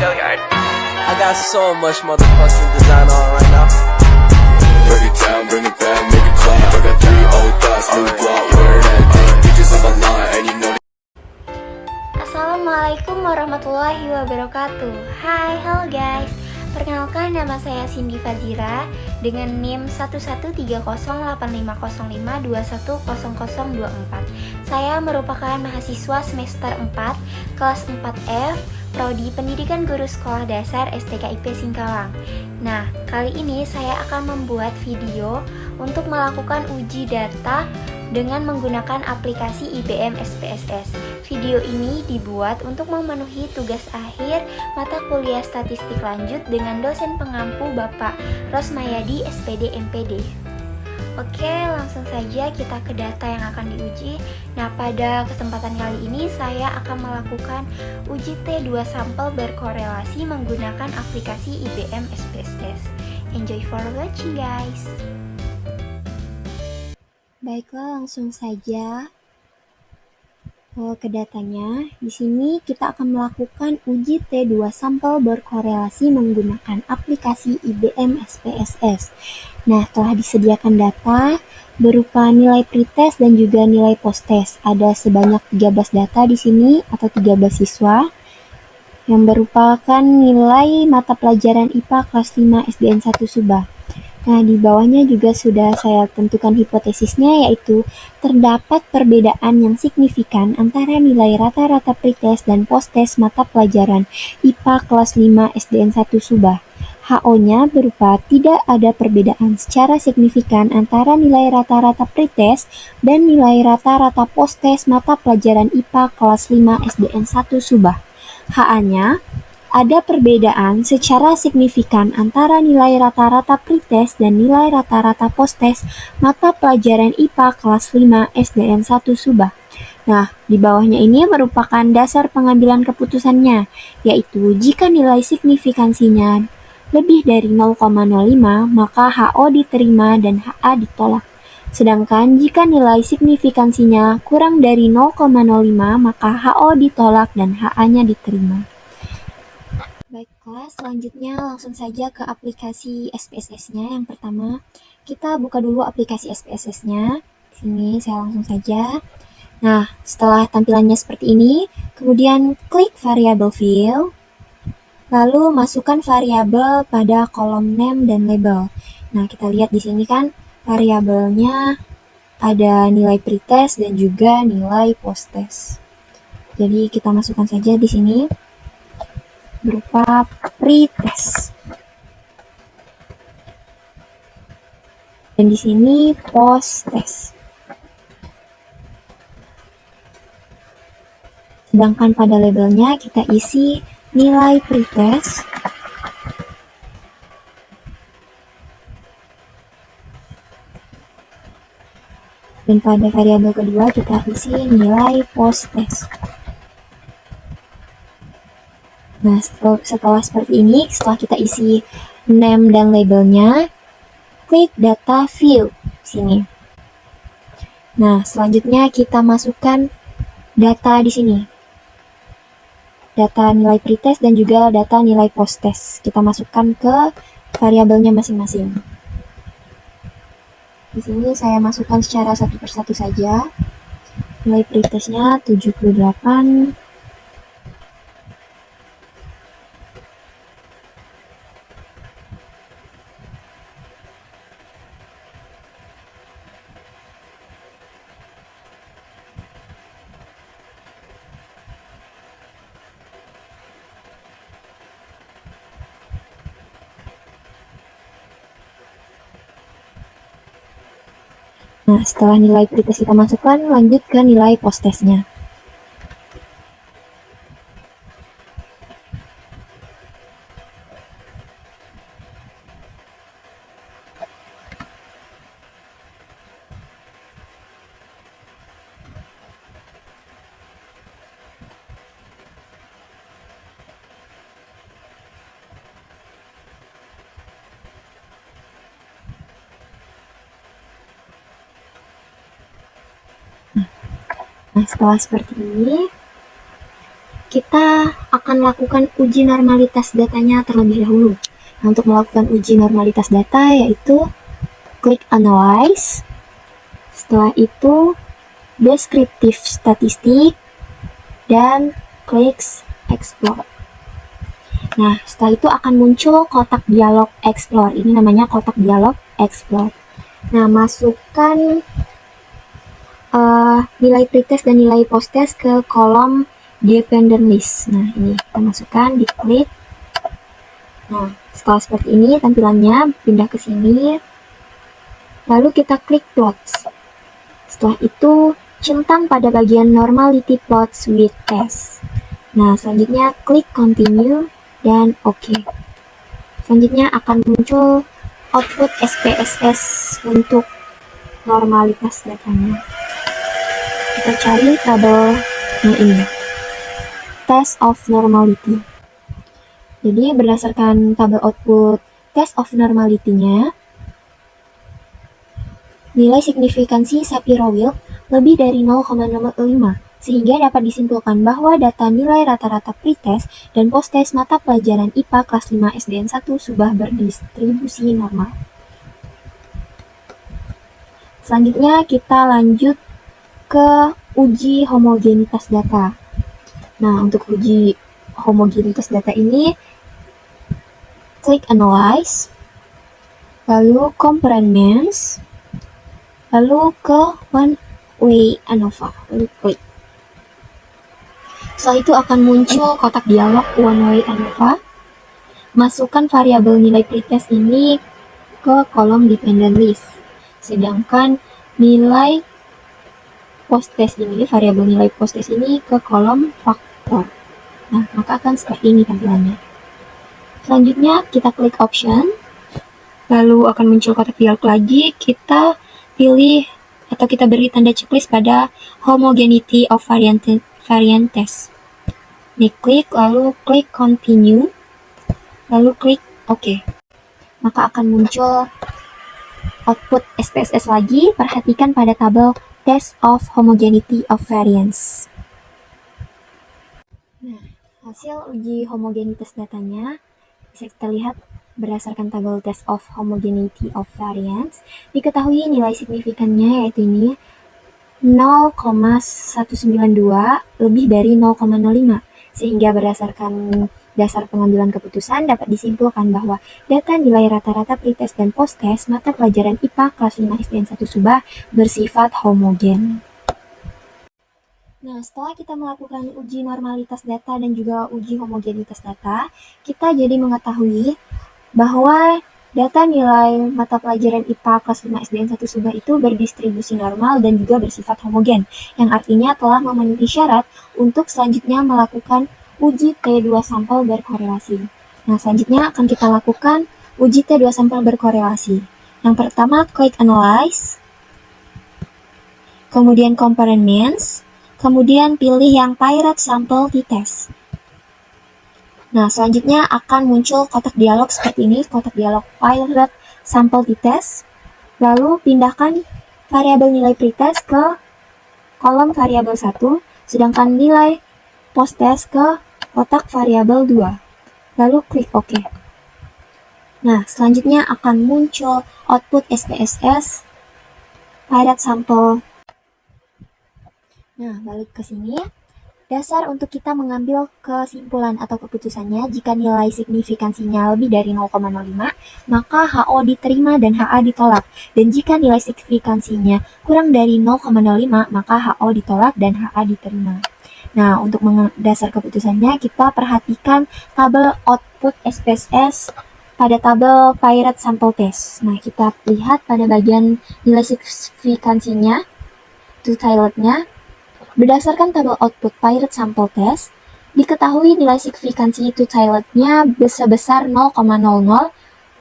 I got so much motherfucking design on right now. Break it down, bring it back, make it clap. I got 3 old thoughts, new block, where that thing. Bitches on my line, and you know. Assalamualaikum warahmatullahi wabarakatuh. Hai, halo guys. Perkenalkan, nama saya Cindy Fazira dengan NIM 113085052100024. Saya merupakan mahasiswa semester 4, kelas 4F, Prodi Pendidikan Guru Sekolah Dasar STKIP Singkawang. Nah, kali ini saya akan membuat video untuk melakukan uji data dengan menggunakan aplikasi IBM SPSS. Video ini dibuat untuk memenuhi tugas akhir mata kuliah statistik lanjut dengan dosen pengampu Bapak Rosmayadi SPD MPD. Oke, langsung saja kita ke data yang akan diuji. Nah, pada kesempatan kali ini saya akan melakukan uji T2 sampel berkorelasi menggunakan aplikasi IBM SPSS. Enjoy for watching, guys. Baiklah, langsung saja ke datanya. Di sini kita akan melakukan uji T2 sampel berkorelasi menggunakan aplikasi IBM SPSS. Nah, telah disediakan data berupa nilai pretest dan juga nilai posttest. Ada sebanyak 13 data di sini atau 13 siswa yang merupakan nilai mata pelajaran IPA kelas 5 SDN 1 Subah. Nah, di bawahnya juga sudah saya tentukan hipotesisnya, yaitu terdapat perbedaan yang signifikan antara nilai rata-rata pretest dan posttest mata pelajaran IPA kelas 5 SDN 1 Subah. HO-nya berupa tidak ada perbedaan secara signifikan antara nilai rata-rata pretest dan nilai rata-rata posttest mata pelajaran IPA kelas 5 SDN 1 Subah. HA-nya ada perbedaan secara signifikan antara nilai rata-rata pretest dan nilai rata-rata posttest mata pelajaran IPA kelas 5 SDN 1 Subah. Nah, di bawahnya ini merupakan dasar pengambilan keputusannya, yaitu jika nilai signifikansinya lebih dari 0,05, maka HO diterima dan HA ditolak. Sedangkan jika nilai signifikansinya kurang dari 0,05, maka HO ditolak dan HA-nya diterima. Baiklah, selanjutnya langsung saja ke aplikasi SPSS-nya. Yang pertama, kita buka dulu aplikasi SPSS-nya. Di sini saya langsung saja. Nah, setelah tampilannya seperti ini, kemudian klik variabel fill, lalu masukkan variabel pada kolom name dan label. Nah, kita lihat di sini kan variabelnya ada nilai pretest dan juga nilai posttest. Jadi kita masukkan saja di sini berupa pretest. Dan di sini posttest. Sedangkan pada labelnya kita isi nilai pretest dan pada variabel kedua kita isi nilai posttest. Nah, setelah seperti ini, setelah kita isi name dan labelnya, klik data view sini. Nah, selanjutnya kita masukkan data di sini. Data nilai pretest dan juga data nilai posttest. Kita masukkan ke variabelnya masing-masing. Di sini saya masukkan secara satu persatu saja. Nilai pretestnya 78. Nah, setelah nilai pretest kita masukkan, lanjut ke nilai posttestnya. Nah, setelah seperti ini, kita akan lakukan uji normalitas datanya terlebih dahulu. Nah, untuk melakukan uji normalitas data yaitu klik Analyze, setelah itu Descriptive Statistik, dan klik Explore. Nah, setelah itu akan muncul kotak dialog Explore. Ini namanya kotak dialog Explore. Nah, masukkan nilai pretest dan nilai posttest ke kolom dependent list. Nah, ini kita masukkan, diklik. Nah, setelah seperti ini tampilannya, pindah ke sini. Lalu kita klik plots. Setelah itu, centang pada bagian normality plots with test. Nah, selanjutnya klik continue dan OK. Selanjutnya akan muncul output SPSS untuk normalitas datanya. Kita cari tabel yang ini, test of normality. Jadi berdasarkan tabel output test of normality-nya, nilai signifikansi Shapiro-Wilk lebih dari 0,05, sehingga dapat disimpulkan bahwa data nilai rata-rata pretest dan posttest mata pelajaran IPA kelas 5 SDN 1 sudah berdistribusi normal. Selanjutnya kita lanjut ke uji homogenitas data. Nah, untuk uji homogenitas data ini, klik Analyze, lalu Compartments, lalu ke One Way ANOVA, lalu klik. Setelah itu akan muncul kotak dialog One Way ANOVA. Masukkan variabel nilai pretest ini ke kolom dependent list. Sedangkan nilai posttest ini, variabel nilai posttest ini ke kolom faktor. Nah, maka akan seperti ini tampilannya. Selanjutnya kita klik option, lalu akan muncul kotak dialog lagi. Kita pilih atau kita beri tanda checklist pada homogeneity of variant test. Diklik, lalu klik continue, lalu klik OK. Maka akan muncul output SPSS lagi. Perhatikan pada tabel test of homogeneity of variance. Nah, hasil uji homogenitas datanya bisa kita lihat berdasarkan tabel test of homogeneity of variance. Diketahui nilai signifikannya yaitu ini 0,192 lebih dari 0,05, sehingga berdasarkan dasar pengambilan keputusan dapat disimpulkan bahwa data nilai rata-rata pretest dan posttest mata pelajaran IPA kelas 5 SDN 1 Subah bersifat homogen. Nah, setelah kita melakukan uji normalitas data dan juga uji homogenitas data, kita jadi mengetahui bahwa data nilai mata pelajaran IPA kelas 5 SDN 1 Subah itu berdistribusi normal dan juga bersifat homogen, yang artinya telah memenuhi syarat untuk selanjutnya melakukan uji T2 sampel berkorelasi. Nah, selanjutnya akan kita lakukan uji T2 sampel berkorelasi. Yang pertama, klik Analyze, kemudian Compartments, kemudian pilih yang Pirate Sample T-Test. Nah, selanjutnya akan muncul kotak dialog seperti ini, kotak dialog Pirate Sample T-Test. Lalu pindahkan variabel nilai pretest ke kolom variabel 1, sedangkan nilai posttest ke kotak variabel 2. Lalu klik OK. Nah, selanjutnya akan muncul output SPSS Pirate Sample. Nah, balik ke sini. Dasar untuk kita mengambil kesimpulan atau keputusannya, jika nilai signifikansinya lebih dari 0,05, maka HO diterima dan HA ditolak. Dan jika nilai signifikansinya kurang dari 0,05, maka HO ditolak dan HA diterima. Nah, untuk dasar keputusannya, kita perhatikan tabel output SPSS pada tabel Pirate Sample Test. Nah, kita lihat pada bagian nilai signifikansinya, two-tilednya. Berdasarkan tabel output Pirate Sample Test, diketahui nilai signifikansi two-tilednya sebesar 0,00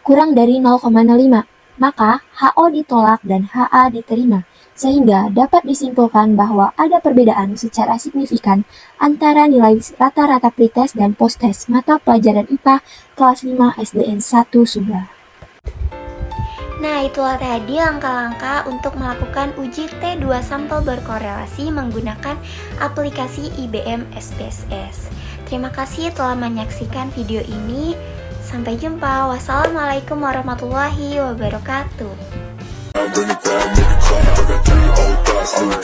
kurang dari 0,05, maka HO ditolak dan HA diterima, sehingga dapat disimpulkan bahwa ada perbedaan secara signifikan antara nilai rata-rata pretest dan posttest mata pelajaran IPA kelas 5 SDN 1 Subah. Nah, itulah tadi langkah-langkah untuk melakukan uji T2 sampel berkorelasi menggunakan aplikasi IBM SPSS. Terima kasih telah menyaksikan video ini. Sampai jumpa. Wassalamualaikum warahmatullahi wabarakatuh. Bring it back, make it clap. I got 3 old thoughts, new